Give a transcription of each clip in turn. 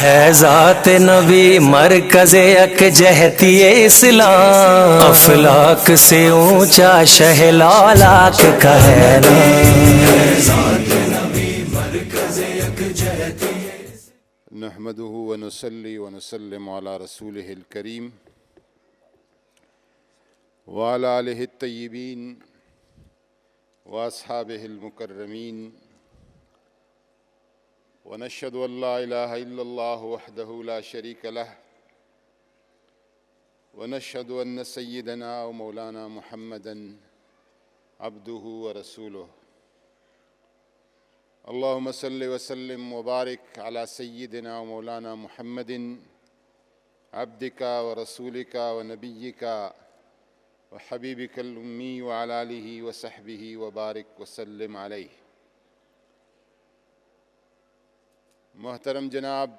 ہے ذات نبی مرکز یکجہتی اسلام، افلاک سے اونچا شہ لالاک کا ہے نحمده ونصلي ونسلم على رسوله الكريم وعلى آله الطيبين وأصحابه المكرمين ونشهد أن لا إله إلا الله وحده لا شريك له ونشهد أن سيدنا ومولانا محمدًا عبده ورسوله اللهم صل وسلم وبارك على سيدنا ومولانا محمد عبدك ورسولك ونبيك وحبيبك الأمي وعلى آله وصحبه وبارك وسلم عليه۔ محترم جناب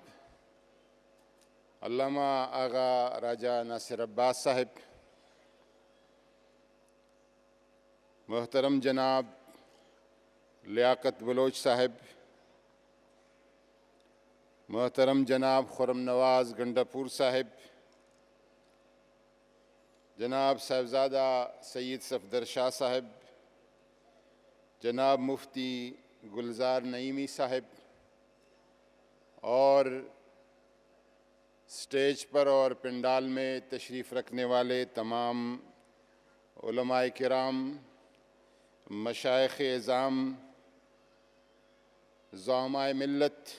علامہ آغا راجہ ناصر عباس صاحب، محترم جناب لیاقت بلوچ صاحب، محترم جناب خرم نواز گنڈاپور صاحب، جناب صاحبزادہ سید صفدر شاہ صاحب، جناب مفتی گلزار نعیمی صاحب، اور سٹیج پر اور پنڈال میں تشریف رکھنے والے تمام علماء کرام، مشائخ اعظام، زعماء ملت،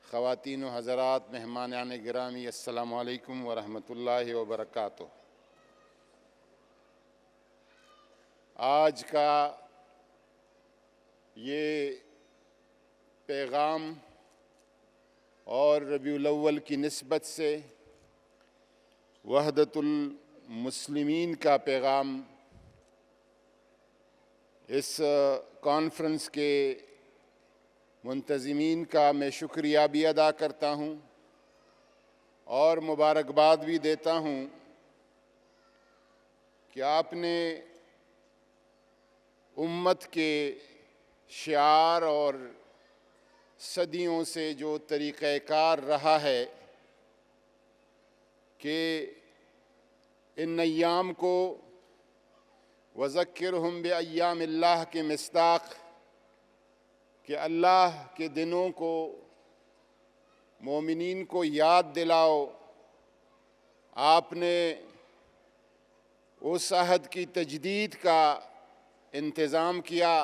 خواتین و حضرات، مہمانان گرامی، السلام علیکم ورحمۃ اللہ وبرکاتہ۔ آج کا یہ پیغام اور ربیع الاول کی نسبت سے وحدت المسلمین کا پیغام، اس کانفرنس کے منتظمین کا میں شکریہ بھی ادا کرتا ہوں اور مبارکباد بھی دیتا ہوں کہ آپ نے امت کے شعار اور صدیوں سے جو طریقہ کار رہا ہے کہ ان ایام کو وذکرہم بایام اللہ کے مصداق، کہ اللہ کے دنوں کو مومنین کو یاد دلاؤ، آپ نے اس عہد کی تجدید کا انتظام کیا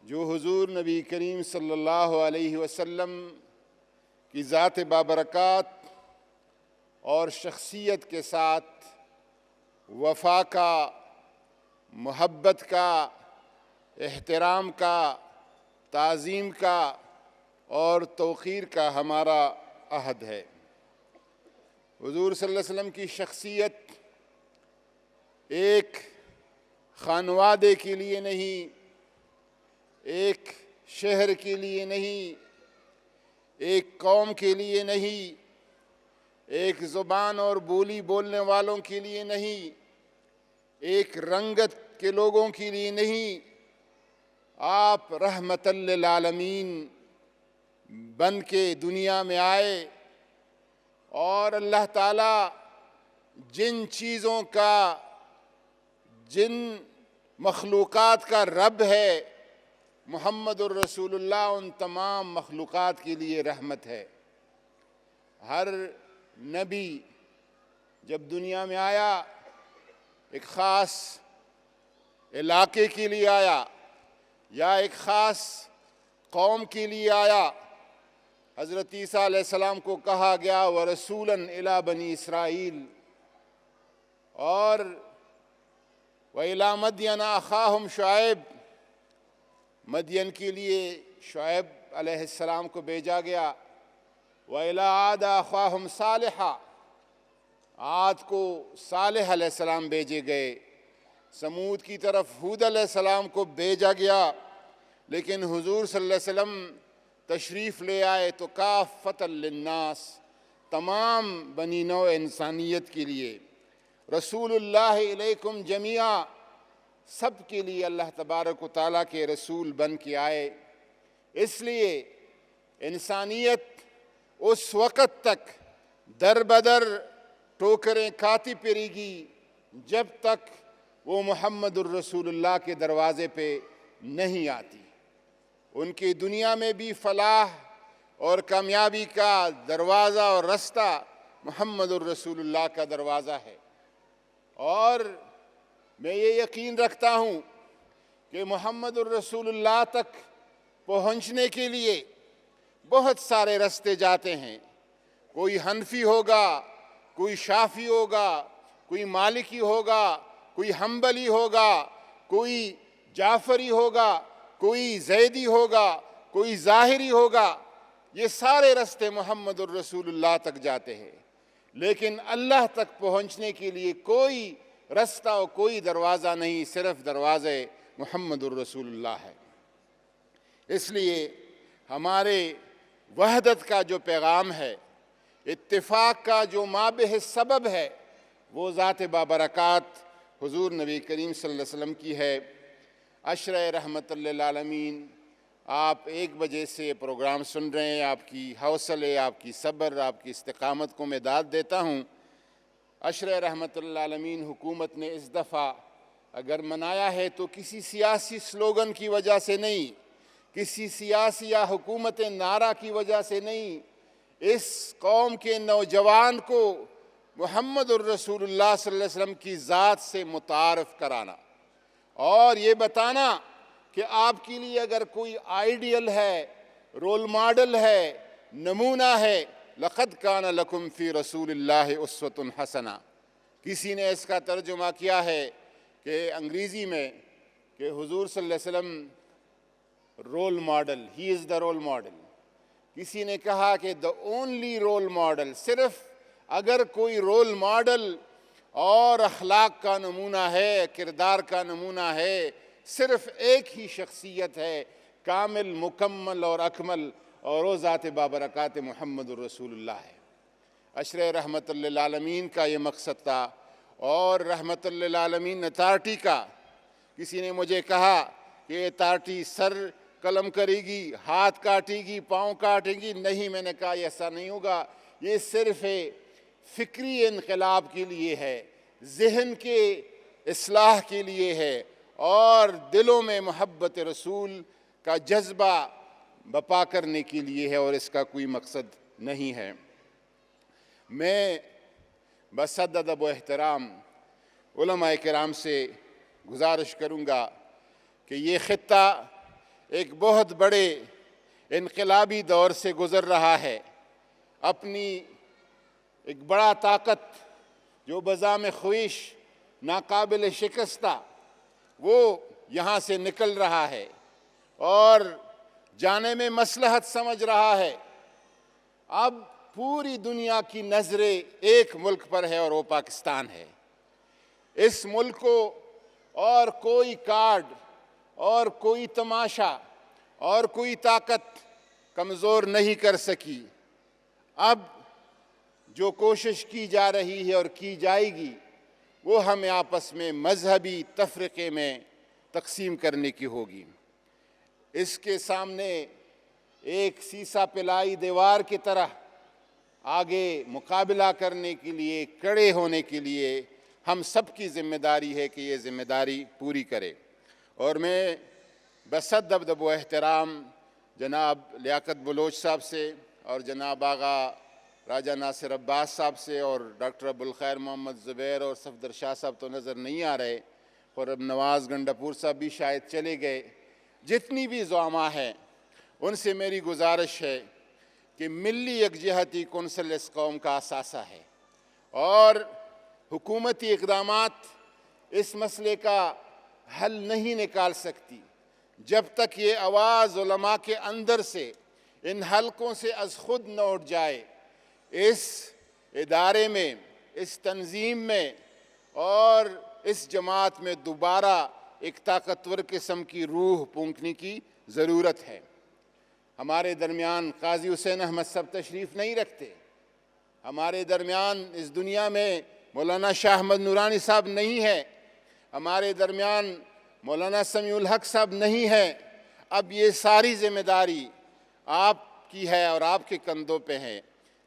جو حضور نبی کریم صلی اللہ علیہ وسلم کی ذات بابرکات اور شخصیت کے ساتھ وفا کا، محبت کا، احترام کا، تعظیم کا اور توقیر کا ہمارا عہد ہے۔ حضور صلی اللہ علیہ وسلم کی شخصیت ایک خانوادے کے لیے نہیں، ایک شہر کے لیے نہیں، ایک قوم کے لیے نہیں، ایک زبان اور بولی بولنے والوں کے لیے نہیں، ایک رنگت کے لوگوں کے لیے نہیں، آپ رحمت للعالمین بن کے دنیا میں آئے، اور اللہ تعالیٰ جن چیزوں کا، جن مخلوقات کا رب ہے، محمد الرسول اللہ ان تمام مخلوقات کے لیے رحمت ہے۔ ہر نبی جب دنیا میں آیا ایک خاص علاقے کے لیے آیا یا ایک خاص قوم کے لیے آیا۔ حضرت عیسیٰ علیہ السلام کو کہا گیا وَرَسُولًا إِلَىٰ بَنِي إِسْرَائِيل، اور وَإِلَىٰ مَدْيَنَ أَخَاهُمْ شُعَيْبَ، مدین کے لیے شعیب علیہ السلام کو بھیجا گیا۔ وَإِلَىٰ عَادَ أَخَاهُمْ صَالِحًا، عاد کو صالح علیہ السلام بھیجے گئے۔ سمود کی طرف ہود علیہ السلام کو بھیجا گیا، لیکن حضور صلی اللہ علیہ وسلم تشریف لے آئے تو کافۃ للناس، تمام بنی نوع انسانیت کے لیے۔ رسول اللہ علیکم جمیعا، سب کے لیے اللہ تبارک و تعالیٰ کے رسول بن کے آئے۔ اس لیے انسانیت اس وقت تک در بدر ٹوکریں کھاتی پھرے گی جب تک وہ محمد الرسول اللہ کے دروازے پہ نہیں آتی۔ ان کی دنیا میں بھی فلاح اور کامیابی کا دروازہ اور رستہ محمد الرسول اللہ کا دروازہ ہے، اور میں یہ یقین رکھتا ہوں کہ محمد الرسول اللہ تک پہنچنے کے لیے بہت سارے راستے جاتے ہیں۔ کوئی حنفی ہوگا، کوئی شافعی ہوگا، کوئی مالکی ہوگا، کوئی حنبلی ہوگا، کوئی جعفری ہوگا، کوئی زیدی ہوگا، کوئی ظاہری ہوگا۔ یہ سارے راستے محمد الرسول اللہ تک جاتے ہیں، لیکن اللہ تک پہنچنے کے لیے کوئی راستہ اور کوئی دروازہ نہیں، صرف دروازے محمد الرسول اللہ ہے۔ اس لیے ہمارے وحدت کا جو پیغام ہے، اتفاق کا جو مابع سبب ہے، وہ ذات بابرکات حضور نبی کریم صلی اللہ علیہ وسلم کی ہے۔ عشرہ رحمت للعالمین، آپ 1 بجے سے یہ پروگرام سن رہے ہیں، آپ کی حوصلے، آپ کی صبر، آپ کی استقامت کو میں داد دیتا ہوں۔ عشرہ رحمت للعالمین حکومت نے اس دفعہ اگر منایا ہے تو کسی سیاسی سلوگن کی وجہ سے نہیں، کسی سیاسی یا حکومت نعرہ کی وجہ سے نہیں، اس قوم کے نوجوان کو محمد الرسول اللہ صلی اللہ علیہ وسلم کی ذات سے متعارف کرانا اور یہ بتانا کہ آپ کے لیے اگر کوئی آئیڈیل ہے، رول ماڈل ہے، نمونہ ہے، لَقَدْ كَانَ لَكُمْ فِي رَسُولِ اللَّهِ أُسْوَةٌ حَسَنَةٌ۔ کسی نے اس کا ترجمہ کیا ہے کہ انگریزی میں کہ حضور صلی اللہ علیہ وسلم role model, he is the role model. کسی نے کہا کہ دا اونلی رول ماڈل، صرف اگر کوئی رول ماڈل اور اخلاق کا نمونہ ہے، کردار کا نمونہ ہے، صرف ایک ہی شخصیت ہے، کامل، مکمل اور اکمل، اور وہ ذات بابرکات محمد الرسول اللہ ہے۔ عشرہ رحمت للعالمین کا یہ مقصد تھا، اور رحمت للعالمین اتھارٹی کا کسی نے مجھے کہا کہ یہ اتھارٹی سر قلم کرے گی، ہاتھ کاٹے گی، پاؤں کاٹے گی۔ نہیں، میں نے کہا ایسا نہیں ہوگا، یہ صرف فکری انقلاب کے لیے ہے، ذہن کے اصلاح کے لیے ہے، اور دلوں میں محبت رسول کا جذبہ بپا کرنے کے لیے ہے، اور اس کا کوئی مقصد نہیں ہے۔ میں بصد ادب و احترام علماء کرام سے گزارش کروں گا کہ یہ خطہ ایک بہت بڑے انقلابی دور سے گزر رہا ہے۔ اپنی ایک بڑا طاقت جو بذام خویش ناقابل شکستہ، وہ یہاں سے نکل رہا ہے اور جانے میں مصلحت سمجھ رہا ہے۔ اب پوری دنیا کی نظریں ایک ملک پر ہے، اور وہ پاکستان ہے۔ اس ملک کو اور کوئی کارڈ اور کوئی تماشا اور کوئی طاقت کمزور نہیں کر سکی۔ اب جو کوشش کی جا رہی ہے اور کی جائے گی، وہ ہمیں آپس میں مذہبی تفرقے میں تقسیم کرنے کی ہوگی۔ اس کے سامنے ایک سیسا پلائی دیوار کی طرح آگے مقابلہ کرنے کے لیے، کھڑے ہونے کے لیے ہم سب کی ذمہ داری ہے کہ یہ ذمہ داری پوری کرے۔ اور میں بصد ادب و احترام جناب لیاقت بلوچ صاحب سے اور جناب آغا راجہ ناصر عباس صاحب سے اور ڈاکٹر ابوالخیر محمد زبیر اور صفدر شاہ صاحب تو نظر نہیں آ رہے، اور اب نواز گنڈاپور صاحب بھی شاید چلے گئے، جتنی بھی زعماء ہیں ان سے میری گزارش ہے کہ ملی یکجہتی کونسل اس قوم کا اثاثہ ہے، اور حکومتی اقدامات اس مسئلے کا حل نہیں نکال سکتی جب تک یہ آواز علماء کے اندر سے، ان حلقوں سے از خود نہ اٹھ جائے۔ اس ادارے میں، اس تنظیم میں اور اس جماعت میں دوبارہ ایک طاقتور قسم کی روح پھونکنے کی ضرورت ہے۔ ہمارے درمیان قاضی حسین احمد صاحب تشریف نہیں رکھتے، ہمارے درمیان اس دنیا میں مولانا شاہ احمد نورانی صاحب نہیں ہے، ہمارے درمیان مولانا سمیع الحق صاحب نہیں ہے۔ اب یہ ساری ذمہ داری آپ آپ کی ہے اور آپ کے کندھوں پہ ہے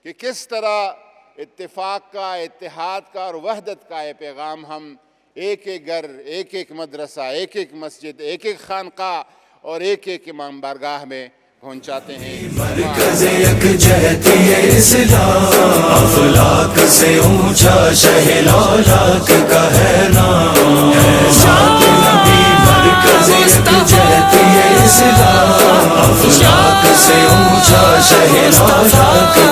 کہ کس طرح اتفاق کا، اتحاد کا اور وحدت کا یہ پیغام ہم ایک ایک گھر، ایک ایک مدرسہ، ایک ایک مسجد، ایک ایک خانقاہ اور ایک ایک امام بارگاہ میں پہنچاتے ہیں۔ مرکز یکجہتی اسلام، افلاک سے اونچا شہ لالاک کا ہے نام، ذات نبی مرکز یکجہتی اسلام، افلاک سے اونچا شہ لالاک